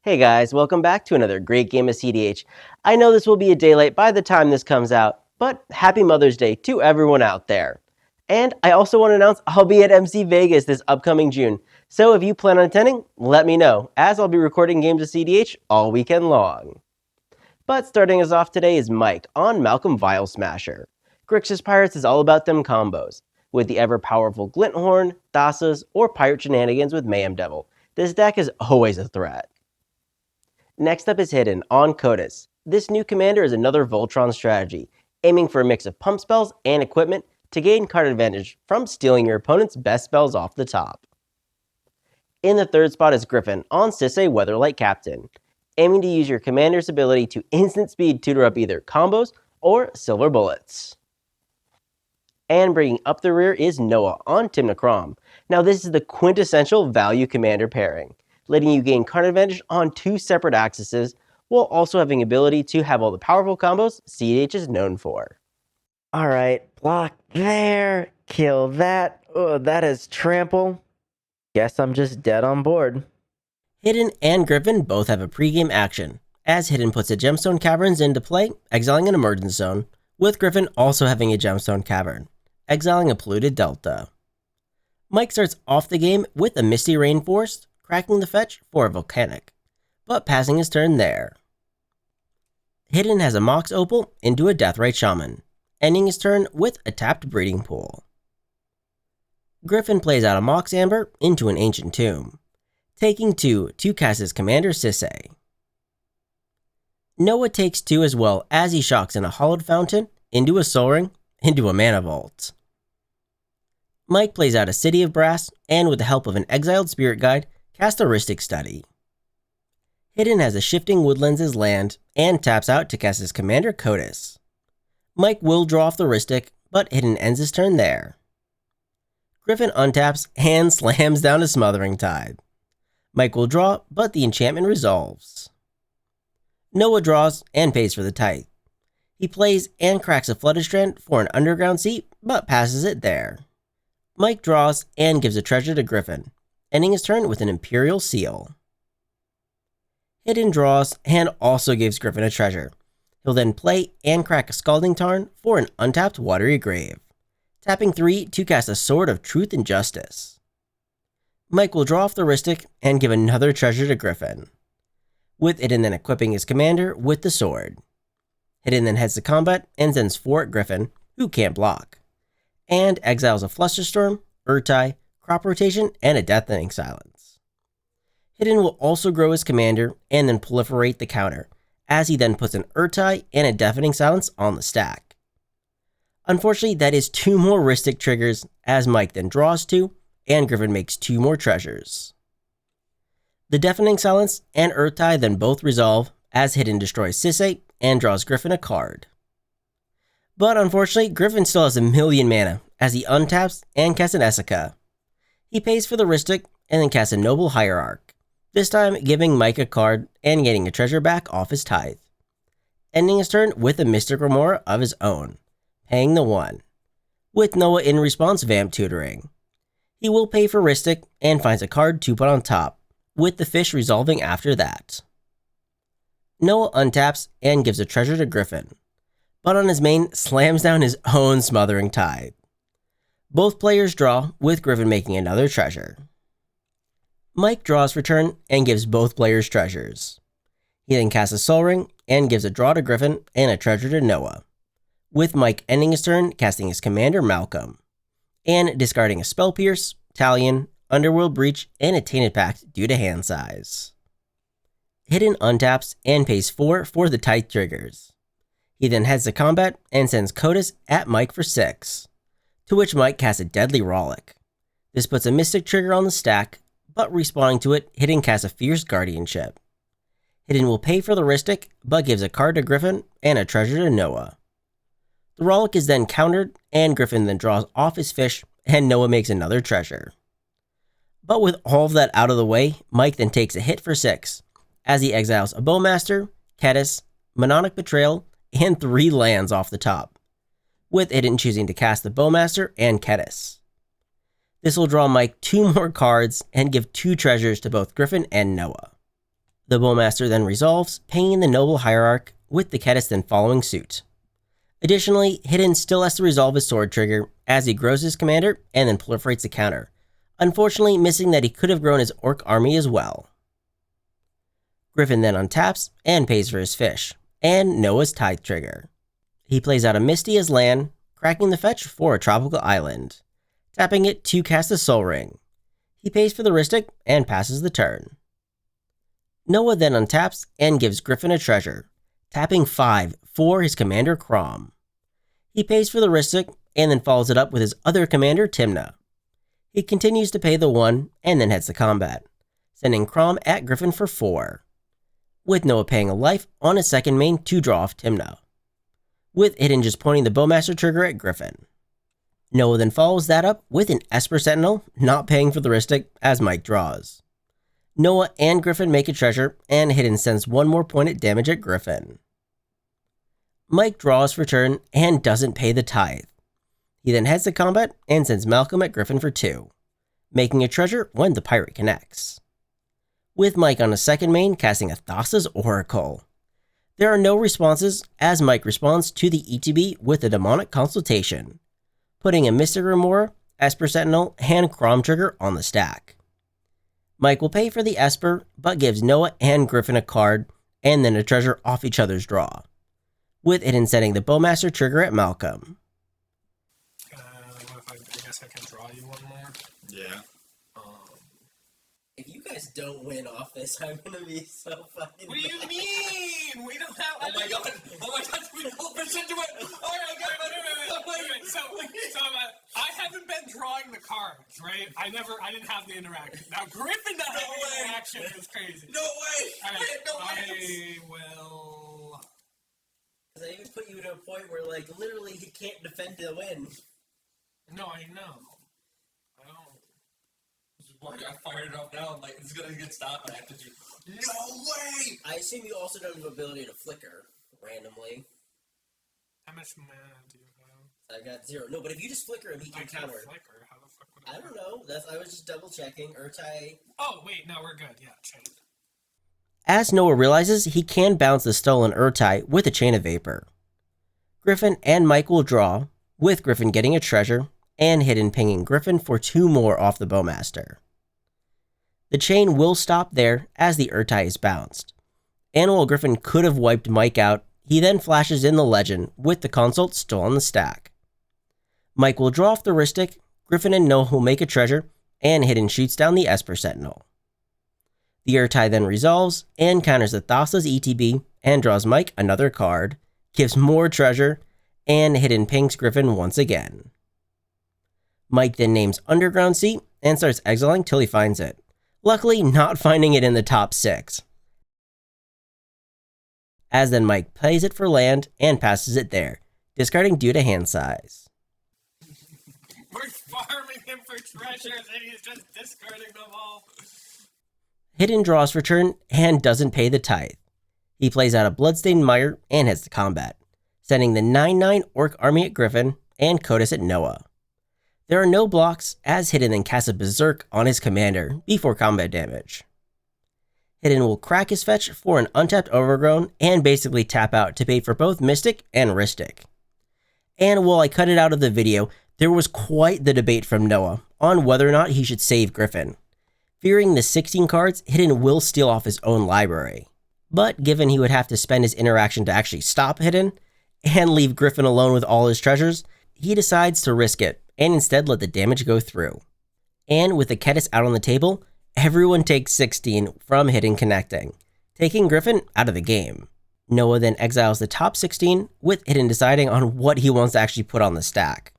Hey guys, welcome back to another great game of cEDH. I know this will be a day late by the time this comes out, but happy Mother's Day to everyone out there. And I also want to announce I'll be at MC Vegas this upcoming June, so if you plan on attending, let me know, as I'll be recording games of cEDH all weekend long. But starting us off today is Mike on Malcolm Vialsmasher. Grixis Pirates is all about them combos, with the ever-powerful Glinthorn, Thassa's, or Pirate Shenanigans with Mayhem Devil. This deck is always a threat. Next up is Hidden on Kotis. This new commander is another Voltron strategy, aiming for a mix of pump spells and equipment to gain card advantage from stealing your opponent's best spells off the top. In the third spot is Griffin on Sisay Weatherlight Captain, aiming to use your commander's ability to instant speed tutor up either combos or silver bullets. And bringing up the rear is Noah on Tymna Kraum. Now this is the quintessential value commander pairing, letting you gain card advantage on two separate axes, while also having ability to have all the powerful combos cEDH is known for. Alright, block there, kill that. Oh, that is trample. Guess I'm just dead on board. Hidden and Griffin both have a pregame action, as Hidden puts a Gemstone Caverns into play, exiling an Emergence Zone, with Griffin also having a Gemstone Cavern, exiling a Polluted Delta. Mike starts off the game with a Misty Rainforest, cracking the fetch for a Volcanic, but passing his turn there. Hidden has a Mox Opal into a Deathrite Shaman, ending his turn with a tapped Breeding Pool. Griffin plays out a Mox Amber into an Ancient Tomb, taking 2 to cast his commander Sisay. Noah takes 2 as well as he shocks in a Hollowed Fountain into a Soul Ring into a Mana Vault. Mike plays out a City of Brass and with the help of an exiled Spirit Guide, cast a Rhystic Study. Hidden has a Shifting Woodlands' land and taps out to cast his commander Kotis. Mike will draw off the Rhystic, but Hidden ends his turn there. Griffin untaps and slams down a Smothering Tide. Mike will draw, but the enchantment resolves. Noah draws and pays for the Tithe. He plays and cracks a Flooded Strand for an Underground Seat, but passes it there. Mike draws and gives a treasure to Griffin, ending his turn with an Imperial Seal. Hidden draws and also gives Griffin a treasure. He'll then play and crack a Scalding Tarn for an untapped Watery Grave, tapping 3 to cast a Sword of Truth and Justice. Mike will draw off the Rhystic and give another treasure to Griffin, with Hidden then equipping his commander with the sword. Hidden then heads to combat and sends 4 at Griffin, who can't block, and exiles a Flusterstorm, Urtai, Crop Rotation, and a Deafening Silence. Hidden will also grow his commander and then proliferate the counter, as he then puts an Urtai and a Deafening Silence on the stack. Unfortunately, that is 2 more Rhystic triggers, as Mike then draws 2, and Griffin makes 2 more treasures. The Deafening Silence and Urtai then both resolve, as Hidden destroys Sisay and draws Griffin a card. But unfortunately, Griffin still has a million mana, as he untaps and casts an Essica. He pays for the Rhystic and then casts a Noble Hierarch, this time giving Mike a card and getting a treasure back off his Tithe, ending his turn with a Mystic Remora of his own, paying the 1, with Noah in response Vamp Tutoring. He will pay for Rhystic and finds a card to put on top, with the fish resolving after that. Noah untaps and gives a treasure to Griffin, but on his main slams down his own Smothering Tide. Both players draw, with Griffin making another treasure. Mike draws for turn and gives both players treasures. He then casts a Soul Ring and gives a draw to Griffin and a treasure to Noah, with Mike ending his turn casting his commander Malcolm, and discarding a Spell Pierce, Talion, Underworld Breach, and a Tainted Pact due to hand size. Hidden untaps and pays 4 for the Tithe triggers. He then heads to combat and sends Kotis at Mike for 6, to which Mike casts a Deadly Rollick. This puts a Mystic trigger on the stack, but respawning to it, Hidden casts a Fierce Guardianship. Hidden will pay for the Rhystic, but gives a card to Griffin and a treasure to Noah. The Rollick is then countered, and Griffin then draws off his fish, and Noah makes another treasure. But with all of that out of the way, Mike then takes a hit for 6, as he exiles a Bowmaster, Kotis, Monarch Betrayal, and 3 lands off the top, with Hidden choosing to cast the Bowmaster and Kotis. This will draw Mike 2 more cards and give 2 treasures to both Griffin and Noah. The Bowmaster then resolves, pinging the Noble Hierarch, with the Kotis then following suit. Additionally, Hidden still has to resolve his sword trigger as he grows his commander and then proliferates the counter, unfortunately missing that he could have grown his orc army as well. Griffin then untaps and pays for his fish, and Noah's Tithe trigger. He plays out a Misty as land, cracking the fetch for a tropical island, tapping it to cast a Soul Ring. He pays for the Rhystic and passes the turn. Noah then untaps and gives Griffin a treasure, tapping 5 for his commander Kraum. He pays for the Rhystic and then follows it up with his other commander Tymna. He continues to pay the 1 and then heads to combat, sending Kraum at Griffin for 4, with Noah paying a life on his second main to draw off Tymna, with Hidden just pointing the Bowmaster trigger at Griffin. Noah then follows that up with an Esper Sentinel, not paying for the Rhystic as Mike draws. Noah and Griffin make a treasure, and Hidden sends 1 more point at damage at Griffin. Mike draws for turn and doesn't pay the tithe. He then heads to combat and sends Malcolm at Griffin for 2, making a treasure when the pirate connects, with Mike on his second main casting a Thassa's Oracle. There are no responses as Mike responds to the ETB with a Demonic Consultation, putting a Mystic Remora, Esper Sentinel, and Kraum trigger on the stack. Mike will pay for the Esper, but gives Noah and Griffin a card, and then a treasure off each other's draw, with Hidden setting the Bowmaster trigger at Malcolm. I guess I can draw you 1 more? Yeah. If you guys don't win off this, I'm gonna be so fucking What do you mean? We don't have... Oh my god, we don't pitch into it! Oh my god, Wait. So, I haven't been drawing the cards, right? I didn't have the interaction. Now, Griffin not having the interaction is crazy. No way! I will... Because I even put you to a point where, like, literally he can't defend the win. No, I know. I don't... This is why I fired it off now. I'm like, it's gonna get stopped, and I have to do... No way! I assume you also don't have the ability to flicker randomly. How much mana do you have? I got 0. No, but if you just flicker him, he can counter. Flicker. How the fuck would I don't know. I was just double checking. Urtai. Oh, wait, no, we're good. Yeah, chain. As Noah realizes, he can bounce the stolen Urtai with a Chain of Vapor. Griffin and Mike will draw, with Griffin getting a treasure, and Hidden pinging Griffin for 2 more off the Bowmaster. The chain will stop there as the Urtai is bounced, and while Griffin could have wiped Mike out, he then flashes in the Legend with the Consult still on the stack. Mike will draw off the Rhystic, Griffin and Noah will make a treasure, and Hidden shoots down the Esper Sentinel. The Urtai then resolves and counters the Thassa's ETB and draws Mike another card, gives more treasure, and Hidden pings Griffin once again. Mike then names Underground Sea and starts exiling till he finds it, luckily not finding it in the top 6. As then Mike plays it for land and passes it there, discarding due to hand size. We're farming him for treasures and he's just discarding them all. Hidden draws for turn and doesn't pay the tithe. He plays out a Bloodstained Mire and heads to combat, sending the 9/9 Orc army at Griffin and Kotis at Noah. There are no blocks as Hidden then casts a Berserk on his commander before combat damage. Hidden will crack his fetch for an untapped Overgrown and basically tap out to pay for both Mystic and Rhystic. And while I cut it out of the video, there was quite the debate from Noah on whether or not he should save Griffin, fearing the 16 cards Hidden will steal off his own library. But given he would have to spend his interaction to actually stop Hidden and leave Griffin alone with all his treasures, he decides to risk it and instead let the damage go through. And with the Kotis out on the table, everyone takes 16 from Hidden connecting, taking Griffin out of the game. Noah then exiles the top 16, with Hidden deciding on what he wants to actually put on the stack.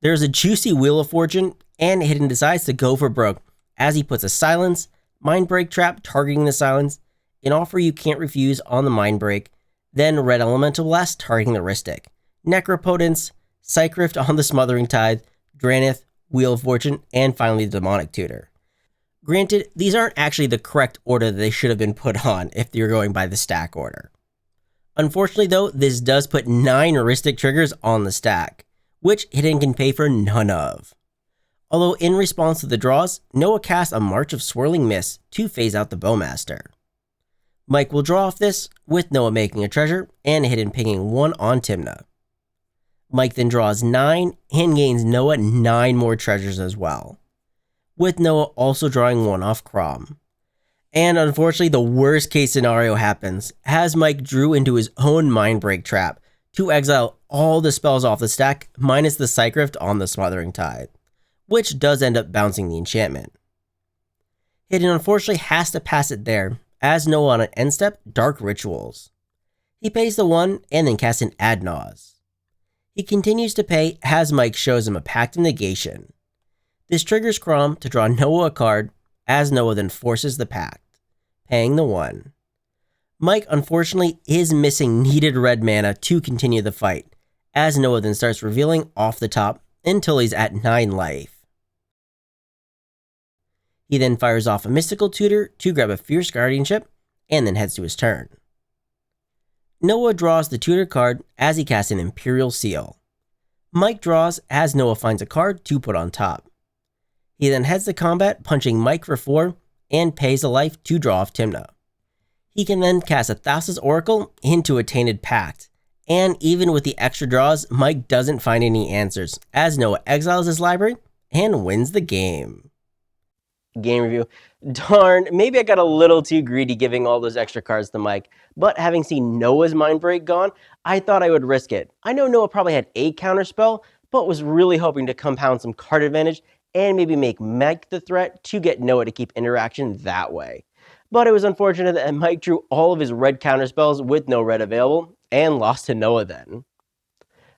There's a juicy Wheel of Fortune, and Hidden decides to go for broke as he puts a Silence, Mindbreak Trap targeting the Silence, an Offer You Can't Refuse on the Mindbreak, then Red Elemental Blast targeting the Rhystic, Necropotence, Psych Rift on the Smothering Tithe, Dranith, Wheel of Fortune, and finally the Demonic Tutor. Granted, these aren't actually the correct order that they should have been put on if you're going by the stack order. Unfortunately though, this does put 9 Rhystic triggers on the stack, which Hidden can pay for none of. Although in response to the draws, Noah casts a March of Swirling Mist to phase out the Bowmaster. Mike will draw off this, with Noah making a treasure and hidden pinging 1 on Tymna. Mike then draws 9 and gains Noah 9 more treasures as well, with Noah also drawing 1 off Kraum. And unfortunately, the worst case scenario happens, as Mike drew into his own Mindbreak trap to exile all the spells off the stack minus the Psychrift on the Smothering Tide, which does end up bouncing the enchantment. Hidden unfortunately has to pass it there, as Noah on an end step, Dark Rituals. He pays the 1 and then casts an Adnaz. He continues to pay as Mike shows him a Pact of Negation. This triggers Kraum to draw Noah a card, as Noah then forces the Pact, paying the 1. Mike unfortunately is missing needed red mana to continue the fight, as Noah then starts revealing off the top until he's at 9 life. He then fires off a Mystical Tutor to grab a Fierce Guardianship, and then heads to his turn. Noah draws the Tutor card as he casts an Imperial Seal. Mike draws as Noah finds a card to put on top. He then heads to combat, punching Mike for 4, and pays a life to draw off Tymna. He can then cast a Thassa's Oracle into a Tainted Pact, and even with the extra draws, Mike doesn't find any answers, as Noah exiles his library and wins the game. Game review. Darn, maybe I got a little too greedy giving all those extra cards to Mike, but having seen Noah's Mindbreak gone, I thought I would risk it. I know Noah probably had a counterspell, but was really hoping to compound some card advantage and maybe make Mike the threat to get Noah to keep interaction that way. But it was unfortunate that Mike drew all of his red counterspells with no red available and lost to Noah then.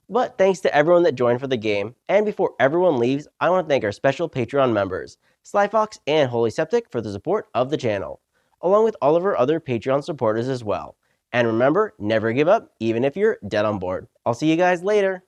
But thanks to everyone that joined for the game, and before everyone leaves, I want to thank our special Patreon members, Slyfox and Holy Septic, for the support of the channel, along with all of our other Patreon supporters as well. And remember, never give up, even if you're dead on board. I'll see you guys later.